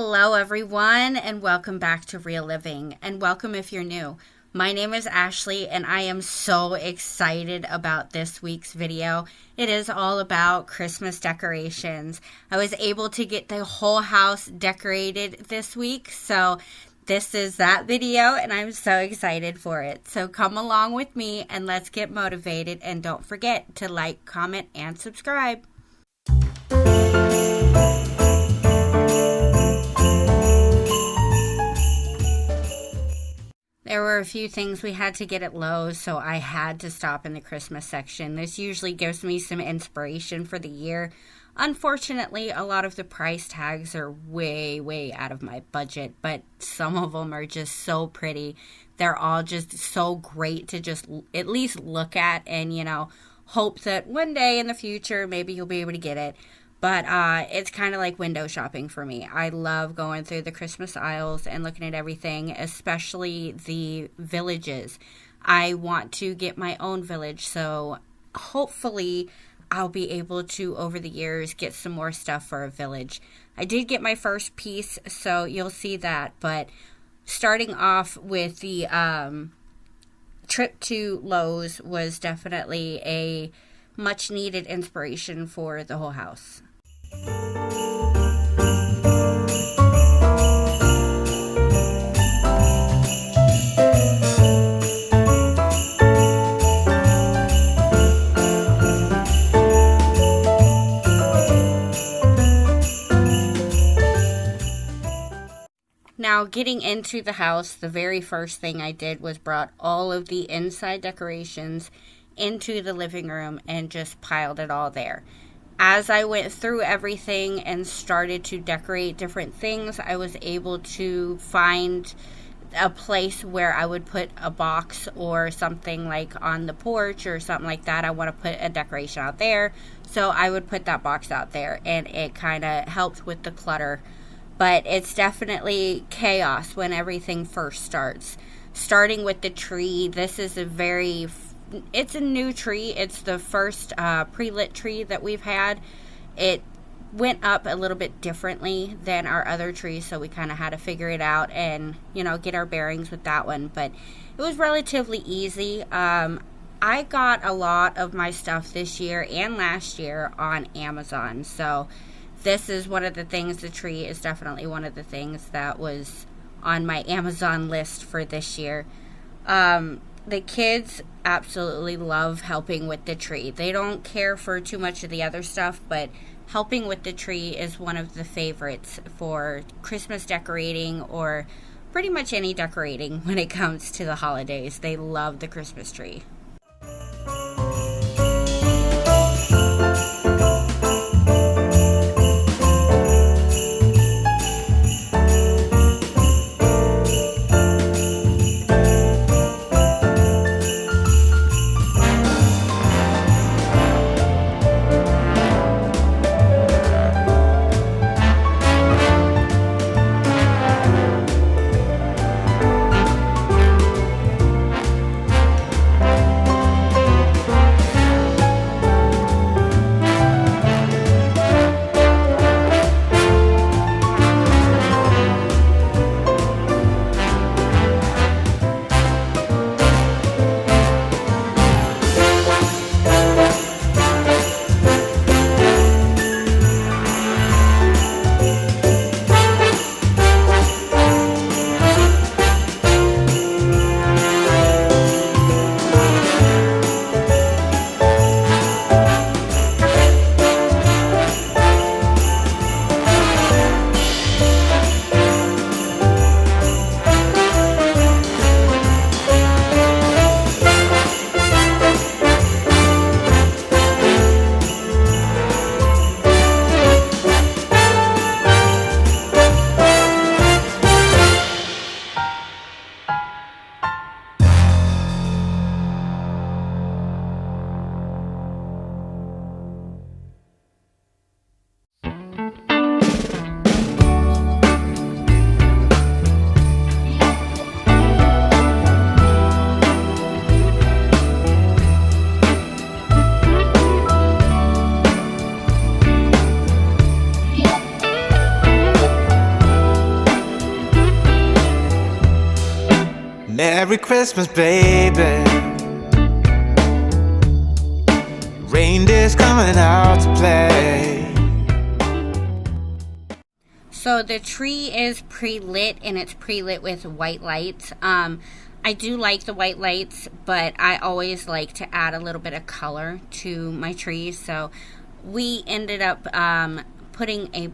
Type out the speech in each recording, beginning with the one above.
Hello everyone and welcome back to Real Living, and welcome if you're new. My name is Ashley and I am so excited about this week's video. It is all about Christmas decorations. I was able to get the whole house decorated this week, so this is that video and I'm so excited for it. So come along with me and let's get motivated, and don't forget to like, comment, and subscribe. There were a few things we had to get at Lowe's, so I had to stop in the Christmas section. This usually gives me some inspiration for the year. Unfortunately, a lot of the price tags are way out of my budget, but some of them are just so pretty. They're all just so great to just at least look at and, hope that one day in the future, maybe you'll be able to get it. But it's kind of like window shopping for me. I love going through the Christmas aisles and looking at everything, especially the villages. I want to get my own village, so hopefully I'll be able to, over the years, get some more stuff for a village. I did get my first piece, so you'll see that. But starting off with the trip to Lowe's was definitely a much needed inspiration for the whole house. Now, getting into the house, the very first thing I did was brought all of the inside decorations into the living room and just piled it all there. As I went through everything and started to decorate different things, I was able to find a place where I would put a box or something like on the porch or something like that. I want to put a decoration out there, so I would put that box out there, and it kind of helped with the clutter. But it's definitely chaos when everything first starts. Starting with the tree, this is it's a new tree. It's the first pre-lit tree that we've had. It went up a little bit differently than our other trees, so we kind of had to figure it out and, get our bearings with that one. But it was relatively easy. I got a lot of my stuff this year and last year on Amazon, so this is one of the things. The tree is definitely one of the things that was on my Amazon list for this year. The kids absolutely love helping with the tree. They don't care for too much of the other stuff, but helping with the tree is one of the favorites for Christmas decorating or pretty much any decorating when it comes to the holidays. They love the Christmas tree. Merry Christmas, baby. Reindeer's coming out to play. So the tree is pre-lit, and it's pre-lit with white lights. I do like the white lights, but I always like to add a little bit of color to my trees. So we ended up putting a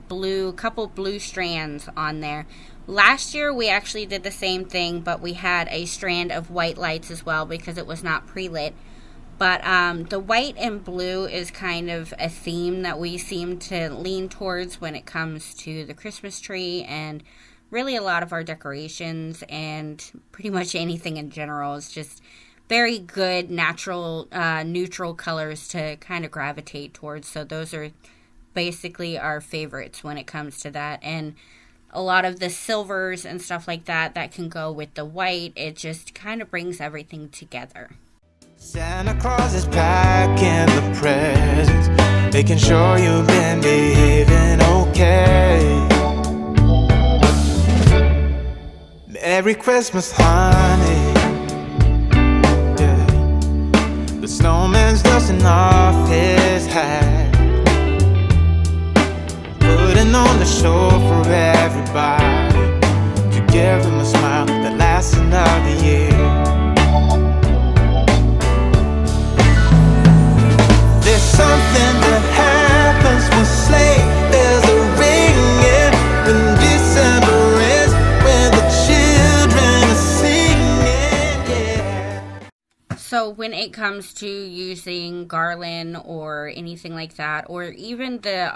couple blue strands on there. Last year we actually did the same thing, but we had a strand of white lights as well because it was not pre-lit. But the white and blue is kind of a theme that we seem to lean towards when it comes to the Christmas tree, and really a lot of our decorations and pretty much anything in general is just very good, natural, neutral colors to kind of gravitate towards. So those are basically our favorites when it comes to that. And a lot of the silvers and stuff like that can go with the white. It just kind of brings everything together. Santa Claus is packing the presents, making sure you've been behaving okay. Merry Christmas, honey. Yeah. The snowman's dusting off his hat, putting on the show for everybody, to give them a smile that lasts another year. There's something that happens when sleigh bells are ringing, when December ends, when the children are singing, yeah. So when it comes to using garland or anything like that, or even the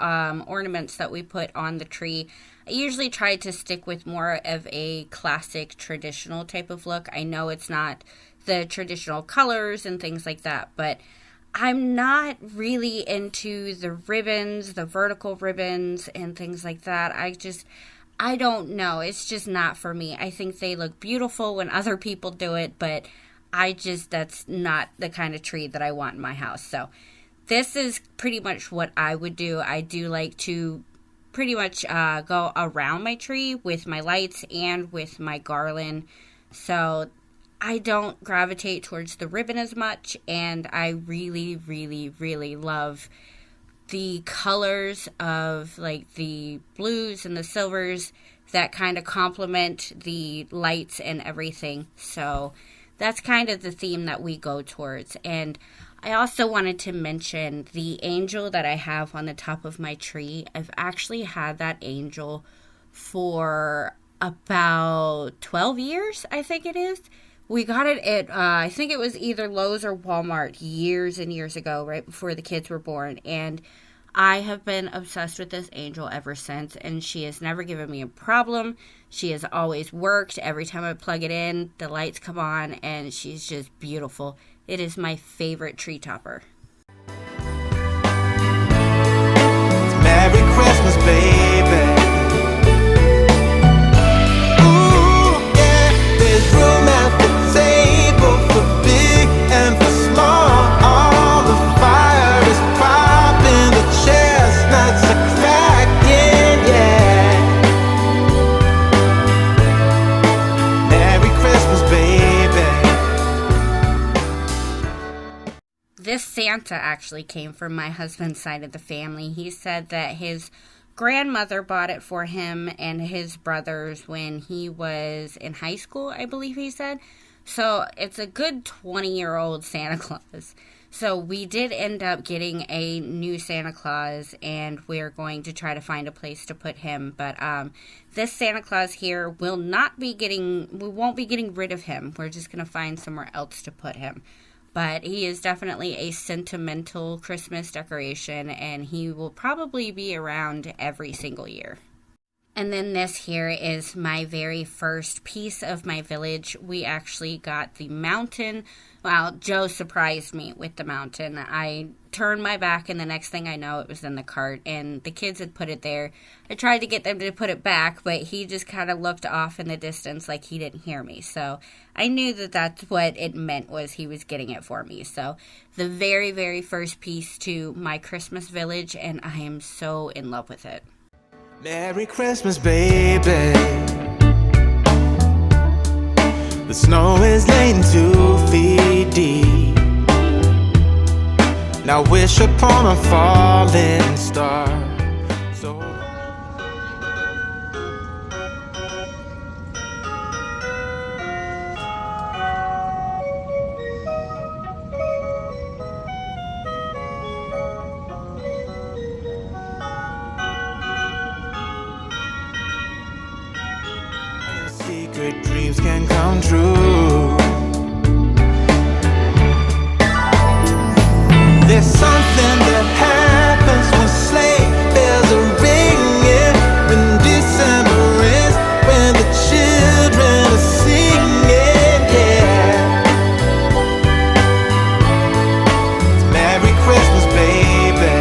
ornaments that we put on the tree, I usually try to stick with more of a classic traditional type of look. I know it's not the traditional colors and things like that, but I'm not really into the ribbons, the vertical ribbons and things like that. I don't know. It's just not for me. I think they look beautiful when other people do it, but that's not the kind of tree that I want in my house. So this is pretty much what I would do. I do like to pretty much go around my tree with my lights and with my garland. So I don't gravitate towards the ribbon as much, and I really, really, really love the colors of like the blues and the silvers that kind of complement the lights and everything. So that's kind of the theme that we go towards. And I also wanted to mention the angel that I have on the top of my tree. I've actually had that angel for about 12 years, I think it is. We got it at, I think it was either Lowe's or Walmart years and years ago, right before the kids were born. And I have been obsessed with this angel ever since, and she has never given me a problem. She has always worked. Every time I plug it in, the lights come on, and she's just beautiful. It is my favorite tree topper. Merry Christmas, baby. Ooh, yeah, there's room at the table for big and for small. All the fire is popping, the chestnuts are cracking, yeah. Merry Christmas, baby. This Santa actually came from my husband's side of the family. He said that his grandmother bought it for him and his brothers when he was in high school, I believe he said. So it's a good 20-year-old Santa Claus. So we did end up getting a new Santa Claus, and we're going to try to find a place to put him. But this Santa Claus here we won't be getting rid of him. We're just going to find somewhere else to put him. But he is definitely a sentimental Christmas decoration, and he will probably be around every single year. And then this here is my very first piece of my village. We actually got the mountain. Well, Joe surprised me with the mountain. I turned my back, and the next thing I know, it was in the cart, and the kids had put it there. I tried to get them to put it back, but he just kind of looked off in the distance like he didn't hear me. So I knew that that's what it meant, was he was getting it for me. So the very, very first piece to my Christmas village, and I am so in love with it. Merry Christmas, baby. The snow is laying 2 feet deep. Now wish upon a falling star. So secret dreams can come true. There's something that happens when sleigh bells are ringing, when December is, when the children are singing, yeah. It's Merry Christmas, baby.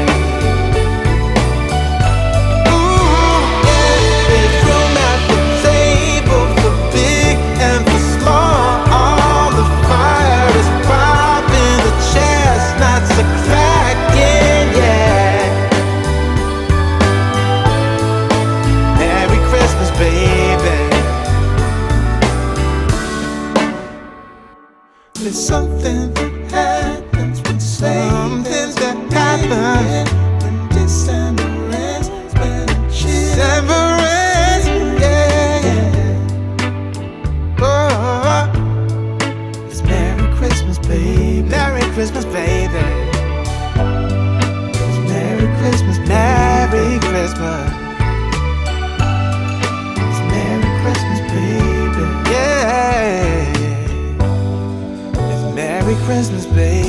Ooh, yeah. There's room at the table for big and for small. All the fire is popping, the chestnuts are cracking, yeah. Merry Christmas, baby. There's something that happens when something that happens when December ends, when December ends, yeah, yeah. Oh, it's Merry Christmas, baby. Merry Christmas, baby. It's Merry Christmas, Merry Christmas. It's Merry Christmas, baby. Yeah. It's Merry Christmas, baby.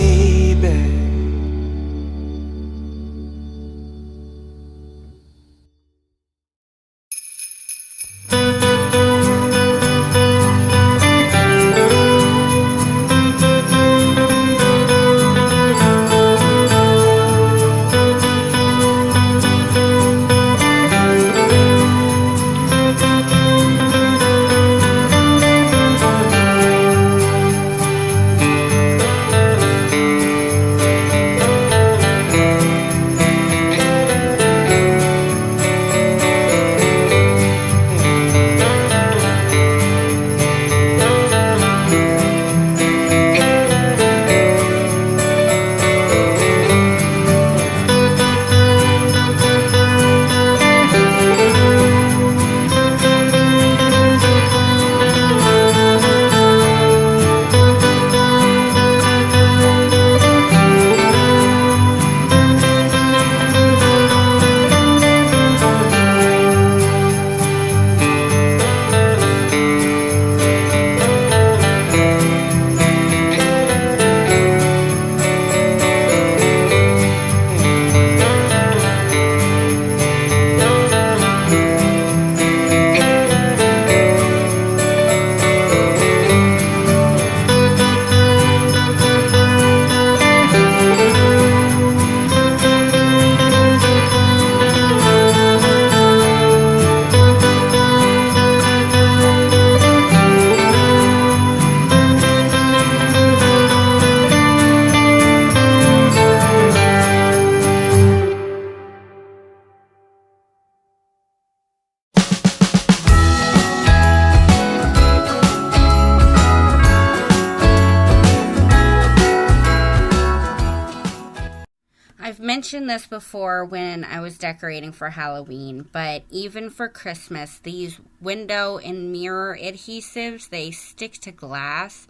I've mentioned this before when I was decorating for Halloween, but even for Christmas, these window and mirror adhesives, they stick to glass.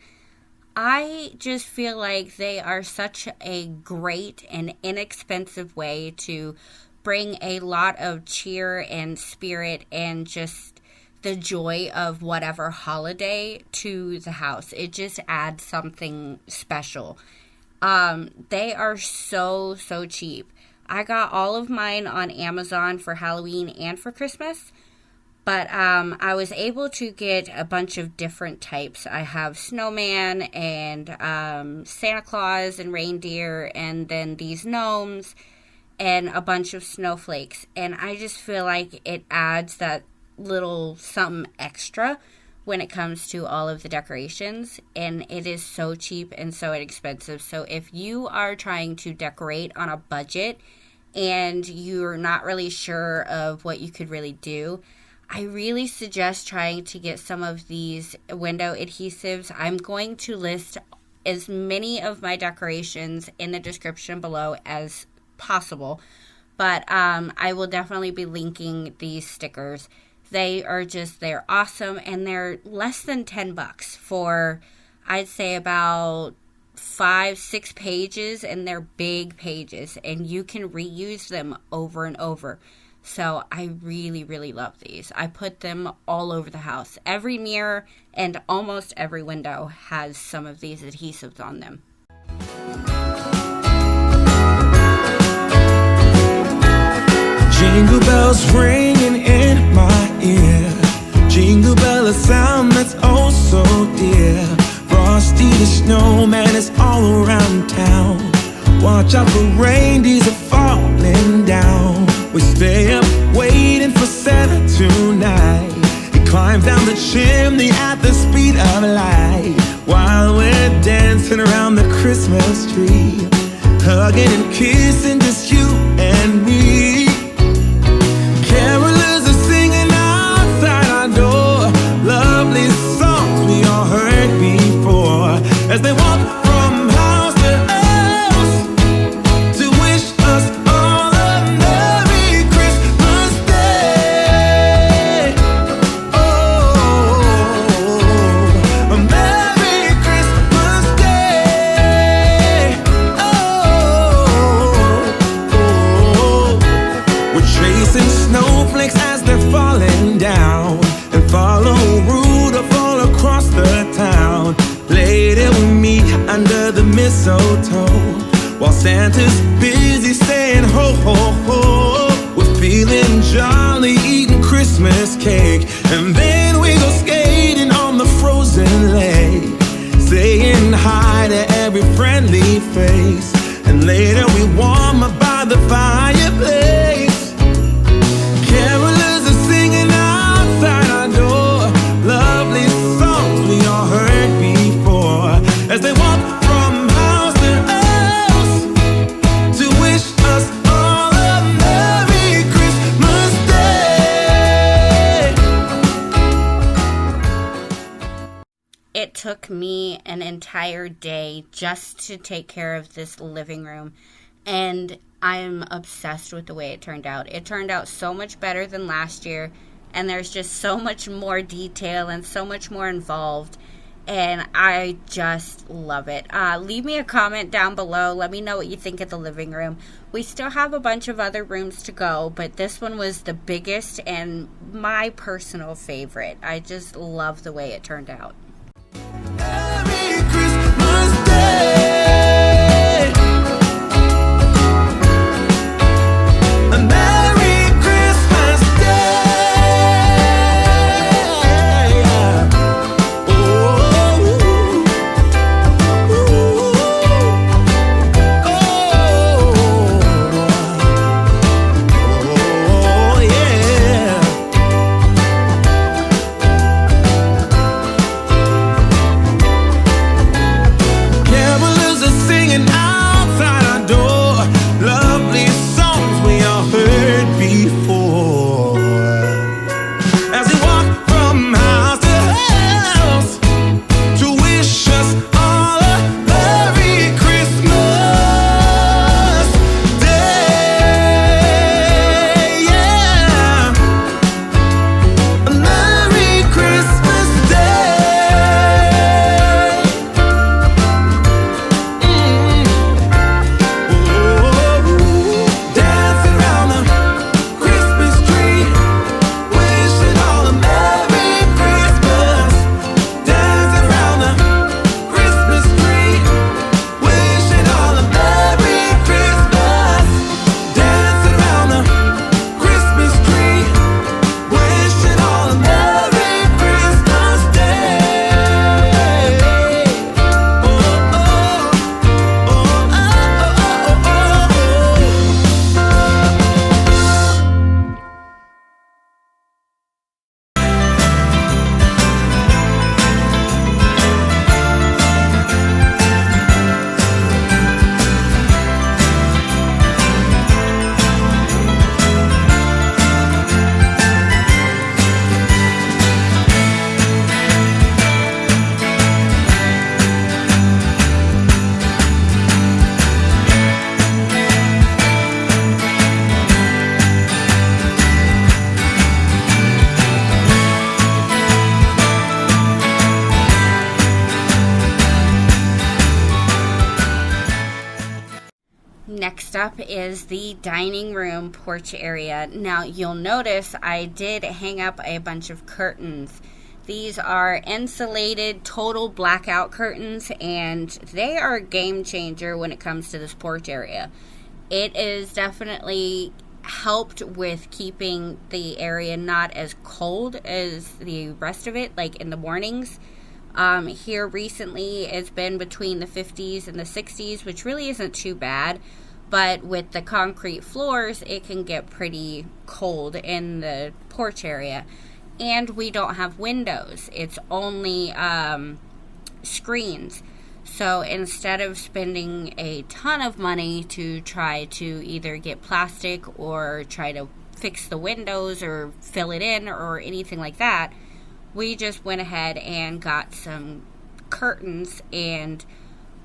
I just feel like they are such a great and inexpensive way to bring a lot of cheer and spirit and just the joy of whatever holiday to the house. It just adds something special. They are so cheap. I got all of mine on Amazon for Halloween and for Christmas, but I was able to get a bunch of different types. I have snowman and Santa Claus and reindeer, and then these gnomes and a bunch of snowflakes. And I just feel like it adds that little something extra when it comes to all of the decorations, and it is so cheap and so inexpensive. So if you are trying to decorate on a budget and you're not really sure of what you could really do, I really suggest trying to get some of these window adhesives. I'm going to list as many of my decorations in the description below as possible, but I will definitely be linking these stickers. They're awesome, and they're less than $10 for, I'd say, about 5-6 pages, and they're big pages, and you can reuse them over and over. So I really, really love these. I put them all over the house. Every mirror and almost every window has some of these adhesives on them. Jingle bells ringing in my ear. Jingle bell, a sound that's oh so dear. Frosty the snowman is all around town. Watch out for reindeers are falling down. We stay up waiting for Santa tonight. He climbs down the chimney at the speed of light, while we're dancing around the Christmas tree, hugging and kissing just you and me. Carolers are singing outside our door, lovely songs we all heard before, as they walk from house to house to wish us all a Merry Christmas Day. Oh, a Merry Christmas Day. Oh, we're chasing snowflakes as they're falling down, and follow Roudolph all across the town. Later we meet under the mistletoe, while Santa's busy saying ho ho ho. We're feeling jolly, eating Christmas cake, and then we go skating on the frozen lake, saying hi to every friendly face, and later we warm up by the fireplace. Carolers are singing outside our door, lovely songs we all heard before, as they walk from house to house to wish us all a Merry Christmas Day. It took me an entire day just to take care of this living room, and I'm obsessed with the way it turned out. It turned out so much better than last year, and there's just so much more detail and so much more involved, and I just love it. Leave me a comment down below. Let me know what you think of the living room. We still have a bunch of other rooms to go, but this one was the biggest and my personal favorite. I just love the way it turned out. Merry Christmas Day. A Merry Christmas Day. Oh, yeah. up is the dining room porch area. Now, you'll notice I did hang up a bunch of curtains. These are insulated, total blackout curtains, and they are a game changer when it comes to this porch area. It is definitely helped with keeping the area not as cold as the rest of it, like in the mornings. Here recently, it's been between the 50s and the 60s, which really isn't too bad. But with the concrete floors, it can get pretty cold in the porch area. And we don't have windows. It's only screens. So instead of spending a ton of money to try to either get plastic or try to fix the windows or fill it in or anything like that, we just went ahead and got some curtains, and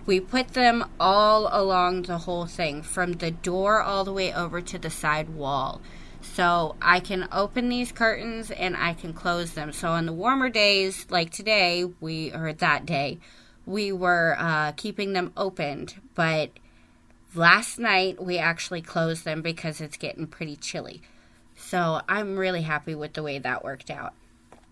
we put them all along the whole thing, from the door all the way over to the side wall. So I can open these curtains and I can close them. So on the warmer days, like today, we were keeping them opened, but last night we actually closed them because it's getting pretty chilly. So I'm really happy with the way that worked out.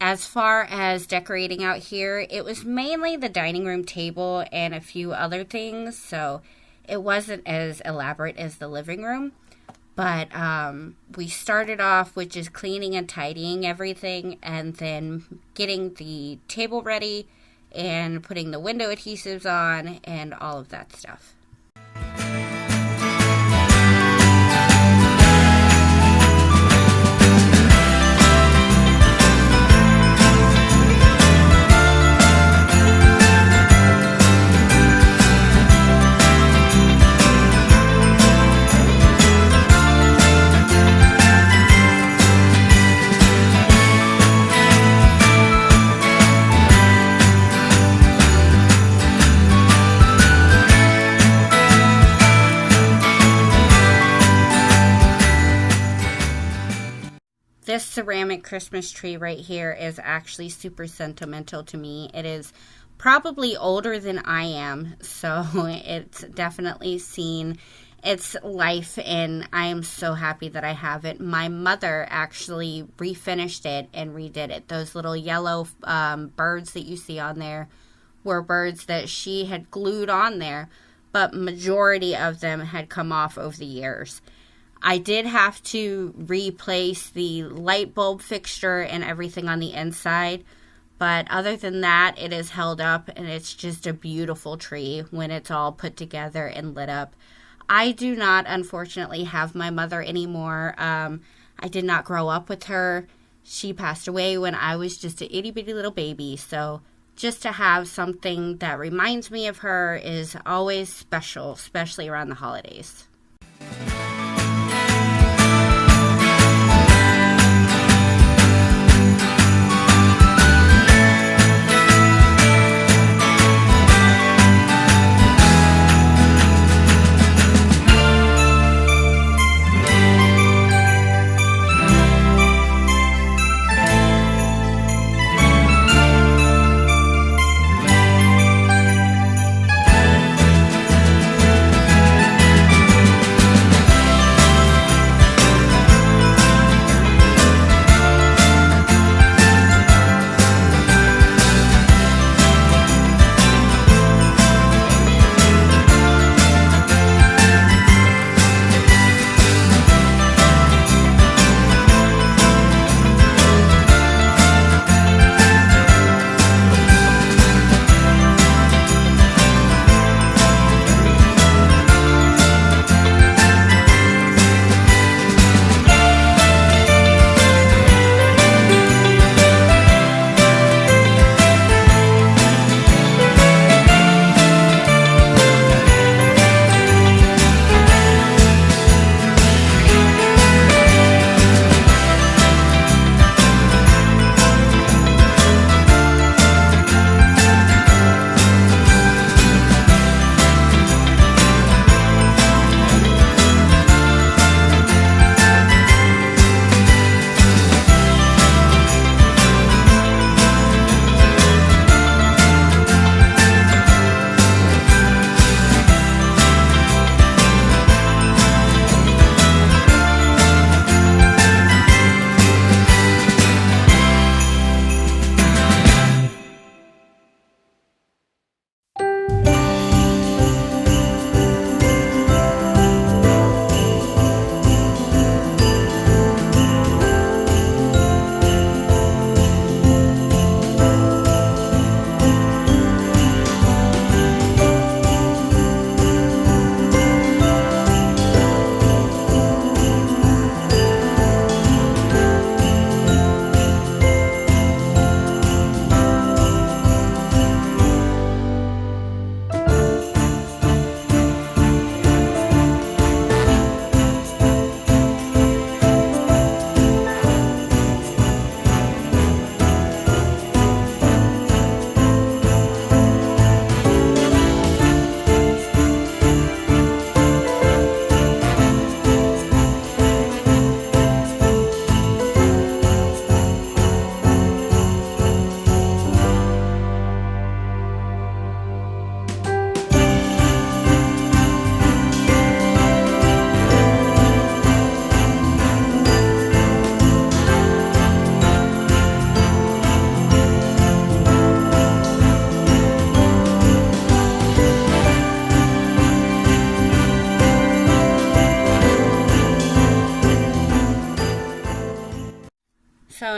As far as decorating out here, it was mainly the dining room table and a few other things, so it wasn't as elaborate as the living room. But we started off with just cleaning and tidying everything, and then getting the table ready and putting the window adhesives on and all of that stuff. This ceramic Christmas tree right here is actually super sentimental to me. It is probably older than I am, so it's definitely seen its life, and I am so happy that I have it. My mother actually refinished it and redid it. Those little yellow birds that you see on there were birds that she had glued on there, but majority of them had come off over the years. I did have to replace the light bulb fixture and everything on the inside, but other than that, it is held up, and it's just a beautiful tree when it's all put together and lit up. I do not, unfortunately, have my mother anymore. I did not grow up with her. She passed away when I was just an itty-bitty little baby, so just to have something that reminds me of her is always special, especially around the holidays.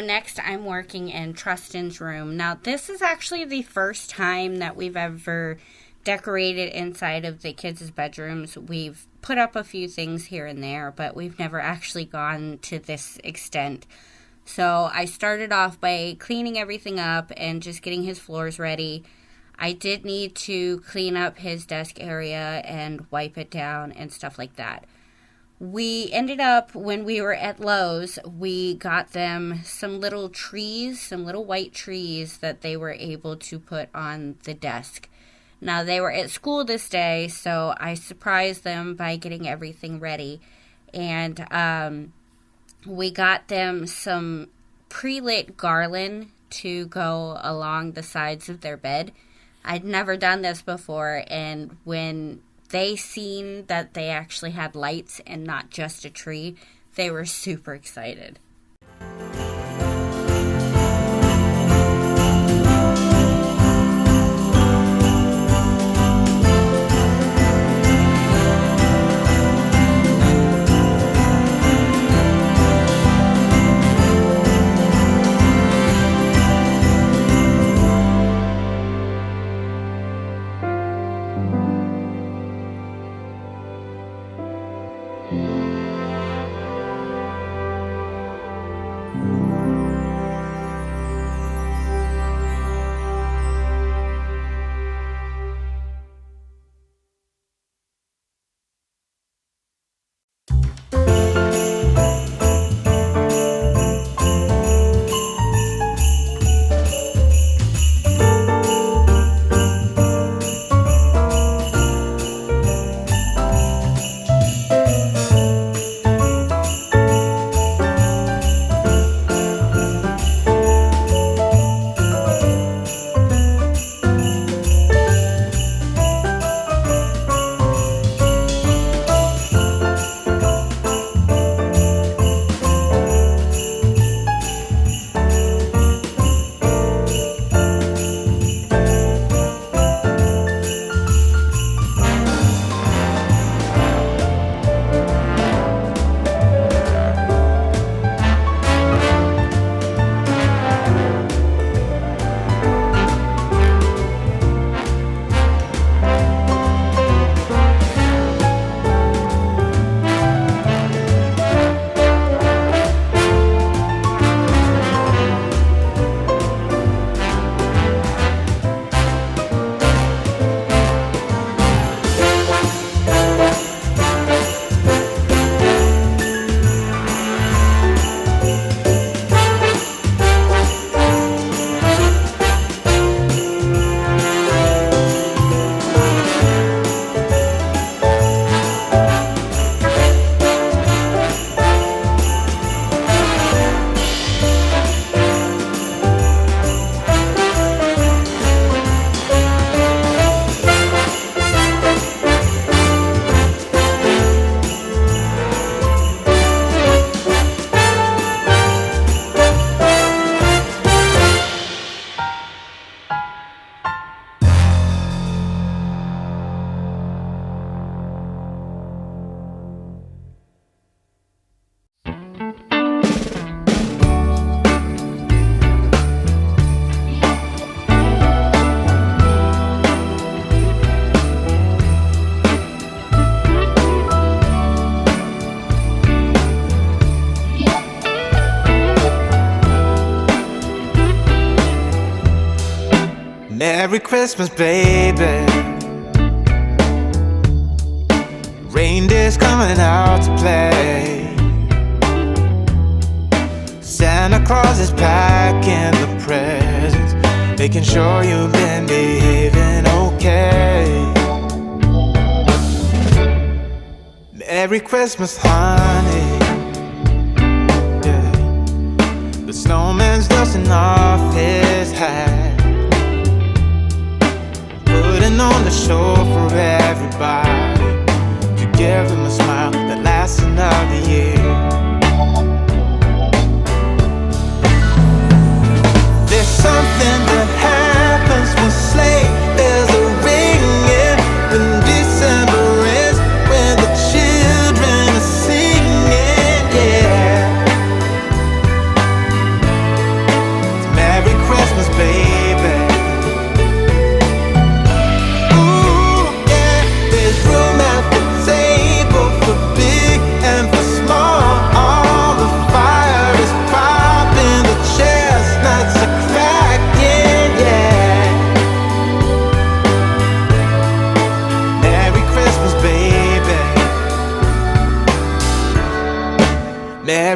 So next I'm working in Trustin's room. Now this is actually the first time that we've ever decorated inside of the kids' bedrooms. We've put up a few things here and there, but we've never actually gone to this extent. So I started off by cleaning everything up and just getting his floors ready. I did need to clean up his desk area and wipe it down and stuff like that. We ended up, when we were at Lowe's, we got them some little trees, some little white trees that they were able to put on the desk. Now, they were at school this day, so I surprised them by getting everything ready. And we got them some pre-lit garland to go along the sides of their bed. I'd never done this before, and when they seen that they actually had lights and not just a tree, they were super excited. Merry Christmas, baby. Reindeer's coming out to play. Santa Claus is packing the presents, making sure you've been behaving okay. Merry Christmas, honey. Yeah. The snowman's dusting off his hat, putting on the show for everybody, to give them a smile that lasts another year. There's something that happens when sleigh bells are ringing, when December ends, when the children are singing, yeah.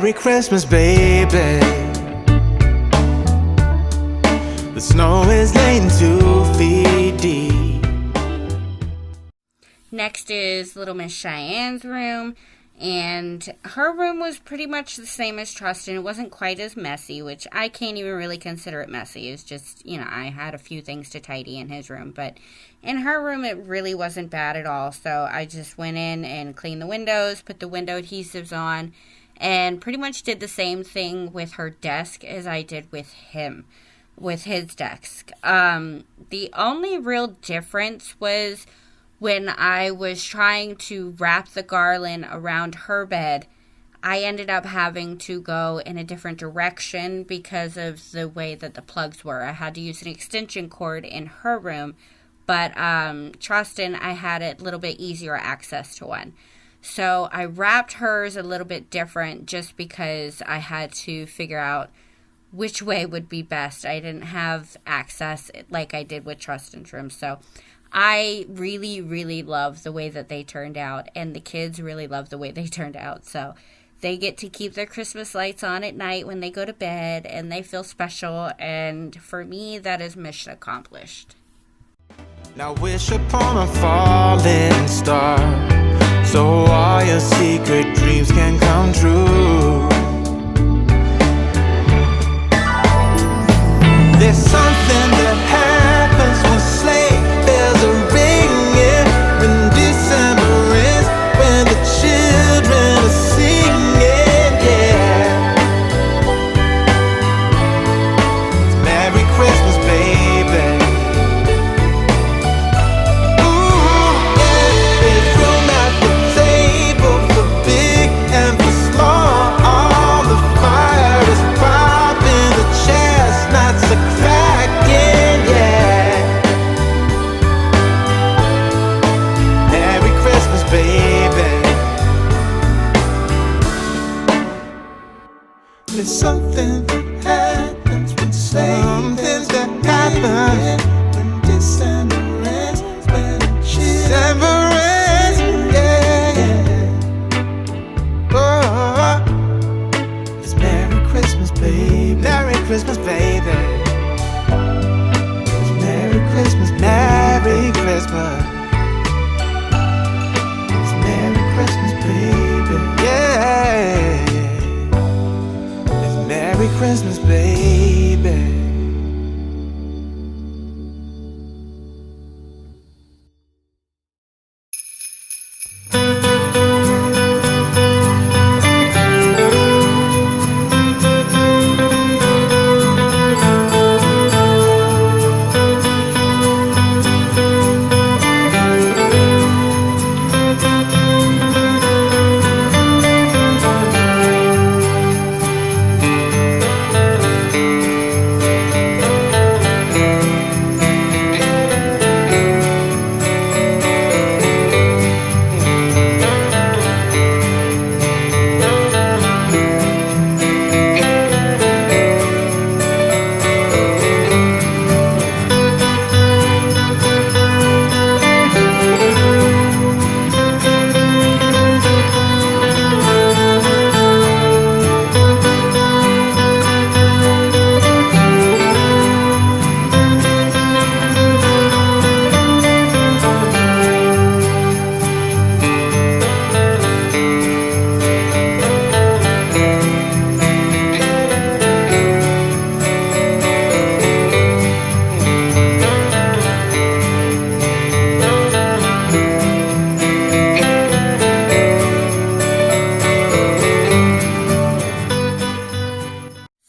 Merry Christmas, baby. The snow is laying 2 feet deep. Next is Little Miss Cheyenne's room. And her room was pretty much the same as Trustin. It wasn't quite as messy, which I can't even really consider it messy. It's just, I had a few things to tidy in his room. But in her room, it really wasn't bad at all. So I just went in and cleaned the windows, put the window adhesives on, and pretty much did the same thing with her desk as I did with his desk. The only real difference was when I was trying to wrap the garland around her bed. I ended up having to go in a different direction because of the way that the plugs were. I had to use an extension cord in her room, but Trustin, I had a little bit easier access to one. So I wrapped hers a little bit different just because I had to figure out which way would be best. I didn't have access like I did with Trustin's room, so I really, really love the way that they turned out, and the kids really love the way they turned out. So they get to keep their Christmas lights on at night when they go to bed, and they feel special, and for me, that is mission accomplished. Now wish upon a falling star, so all your secret dreams can come true. There's something that happens when sleigh bells are ringing, when December ends, when the children are singing, yeah. It's Merry Christmas, baby. Ooh, yeah. There's room at the table for big and for small. All the fire is popping, the chestnuts are cracking, yeah. Merry Christmas, baby. There's something that happens when something that happens when December ends, when December ends, yeah. Oh, it's Merry Christmas, baby. Merry Christmas, baby. It's Merry Christmas, Merry Christmas. It's Merry Christmas, baby. Yeah. It's Merry Christmas, baby.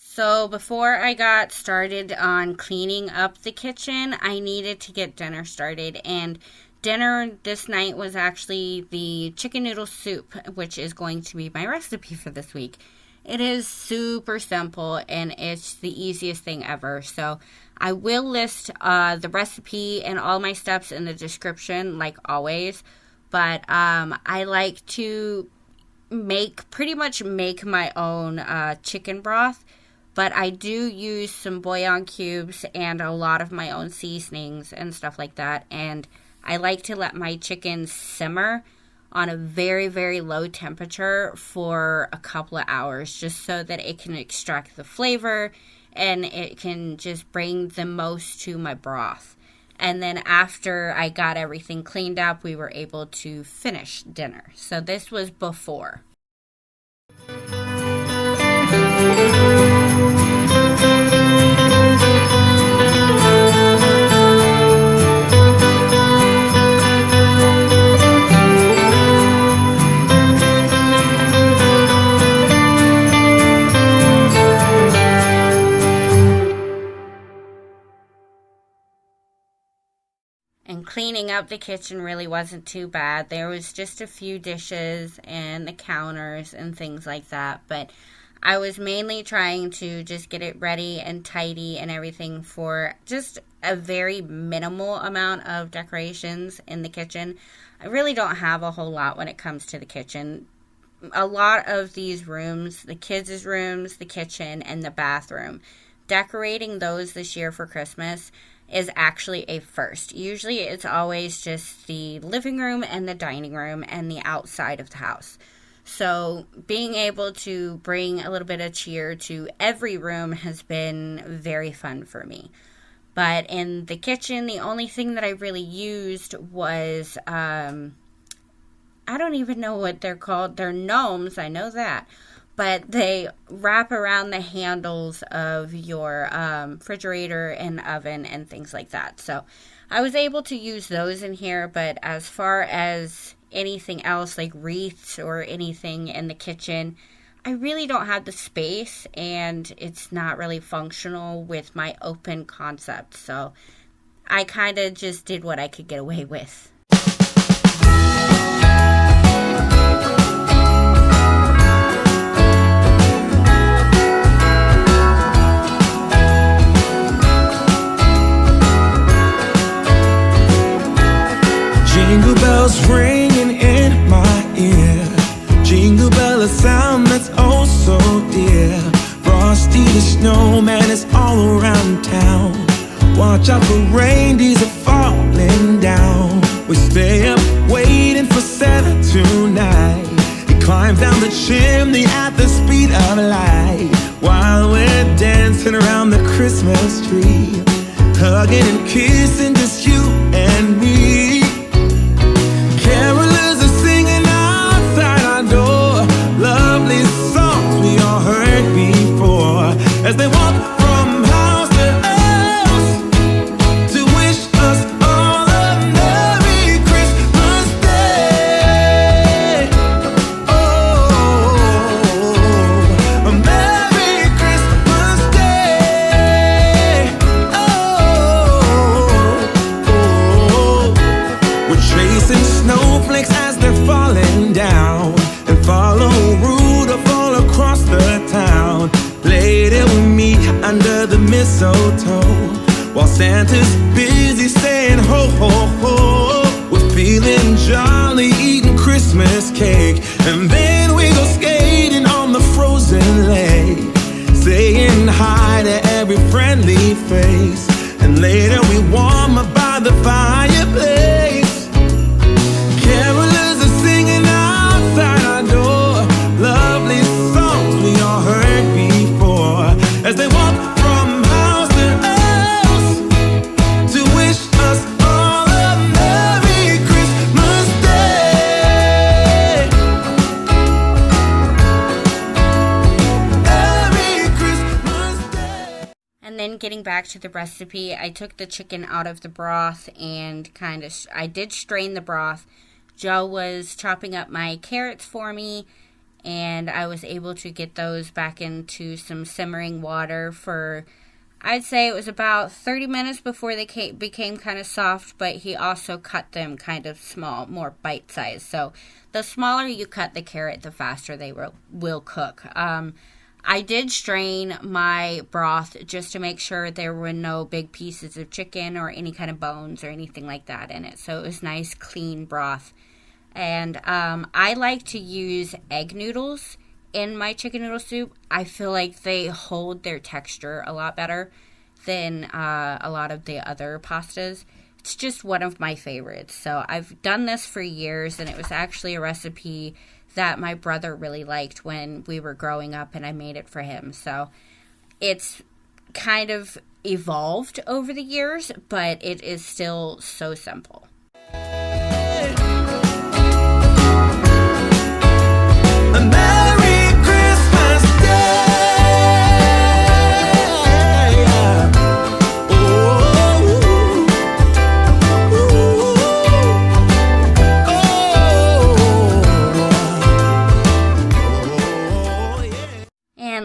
So before I got started on cleaning up the kitchen, I needed to get dinner started. And dinner this night was actually the chicken noodle soup, which is going to be my recipe for this week. It is super simple and it's the easiest thing ever. So I will list the recipe and all my steps in the description like always. But I like to pretty much make my own chicken broth. But I do use some bouillon cubes and a lot of my own seasonings and stuff like that. And I like to let my chicken simmer on a very, very low temperature for a couple of hours, just so that it can extract the flavor and it can just bring the most to my broth. And then after I got everything cleaned up, we were able to finish dinner. So this was before. And cleaning up the kitchen really wasn't too bad. There was just a few dishes and the counters and things like that. But I was mainly trying to just get it ready and tidy and everything for just a very minimal amount of decorations in the kitchen. I really don't have a whole lot when it comes to the kitchen. A lot of these rooms, the kids' rooms, the kitchen, and the bathroom, decorating those this year for Christmas is actually a first. Usually it's always just the living room and the dining room and the outside of the house. So being able to bring a little bit of cheer to every room has been very fun for me. But in the kitchen, the only thing that I really used was, I don't even know what they're called. They're gnomes, I know that. But they wrap around the handles of your refrigerator and oven and things like that. So I was able to use those in here, but as far as anything else like wreaths or anything in the kitchen, I really don't have the space, and it's not really functional with my open concept. So I kind of just did what I could get away with. Jingle bells ringing in my ear. Jingle bell, a sound that's oh so dear. Frosty the snowman is all around town. Watch out for reindeers are falling down. We stay up waiting for Santa tonight. He climbs down the chimney at the speed of light, while we're dancing around the Christmas tree, hugging and kissing just you and me. Carolers are singing outside our door, lovely songs we all heard before, as they walk from house to house to wish us all a Merry Christmas Day. Oh, a Merry Christmas Day. Oh, we're chasing snowflakes as they're falling down, and follow Roudolph all across the town. Play it with me under the mistletoe, while Santa's busy saying ho ho ho. We're feeling jolly, eating Christmas cake, and then we go skating on the frozen lake, saying hi to every friendly face, and later we warm up by the fireplace. Carolers are singing outside our door, lovely songs we all heard before, as they walk from house to house to wish us all a Merry Christmas Day. Merry Christmas Day. And then getting back to the recipe, I took the chicken out of the broth and I did strain the broth. Joe was chopping up my carrots for me, and I was able to get those back into some simmering water for, I'd say it was about 30 minutes before they became kind of soft, but he also cut them kind of small, more bite-sized. So the smaller you cut the carrot, the faster they will cook. I did strain my broth just to make sure there were no big pieces of chicken or any kind of bones or anything like that in it. So it was nice, clean broth. And I like to use egg noodles in my chicken noodle soup. I feel like they hold their texture a lot better than a lot of the other pastas. it's just one of my favorites. So I've done this for years, and it was actually a recipe that my brother really liked when we were growing up, and I made it for him. So it's kind of evolved over the years, but it is still so simple.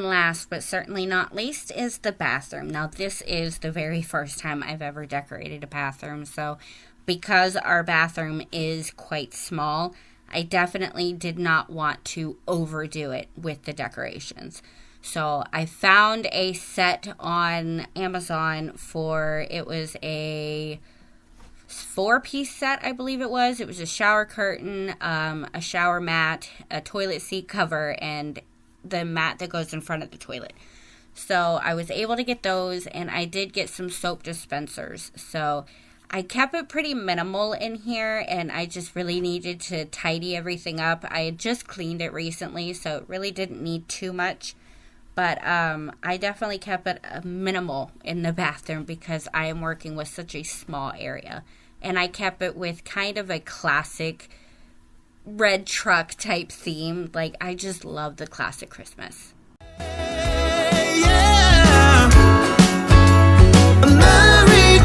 Last but certainly not least is the bathroom. Now, this is the very first time I've ever decorated a bathroom, so because our bathroom is quite small, I definitely did not want to overdo it with the decorations. So I found a set on Amazon it was a 4-piece set, I believe it was. It was a shower curtain, a shower mat, a toilet seat cover, and the mat that goes in front of the toilet. So I was able to get those, and I did get some soap dispensers. So I kept it pretty minimal in here, and I just really needed to tidy everything up. I had just cleaned it recently, so it really didn't need too much. But I definitely kept it minimal in the bathroom because I am working with such a small area. And I kept it with kind of a classic red truck type theme. Like, I just love the classic Christmas. Merry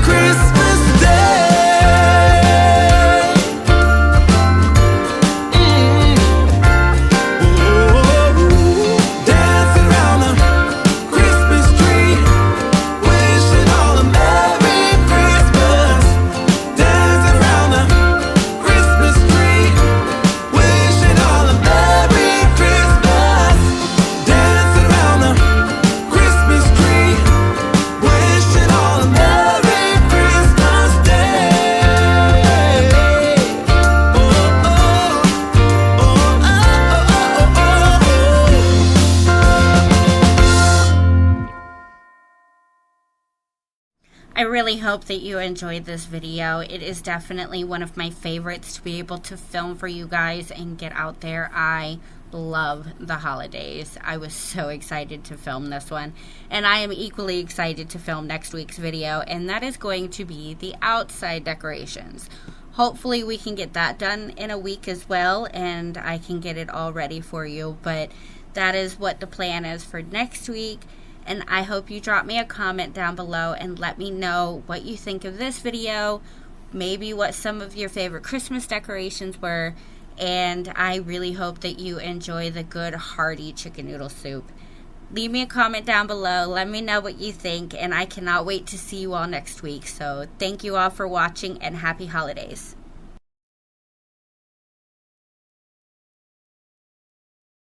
Christmas Day. Dancing around the Christmas tree, wishing all a Merry Christmas. Dancing around the Christmas tree, wishing all a Merry Christmas. Dancing around the Christmas tree, wishing all a Merry Christmas Day. I really hope that you enjoyed this video. It is definitely one of my favorites to be able to film for you guys and get out there. I love the holidays. I was so excited to film this one, and I am equally excited to film next week's video, and that is going to be the outside decorations. Hopefully we can get that done in a week as well, and I can get it all ready for you, but that is what the plan is for next week. And I hope you drop me a comment down below and let me know what you think of this video, maybe what some of your favorite Christmas decorations were, and I really hope that you enjoy the good hearty chicken noodle soup. Leave me a comment down below, let me know what you think, and I cannot wait to see you all next week. So thank you all for watching, and happy holidays.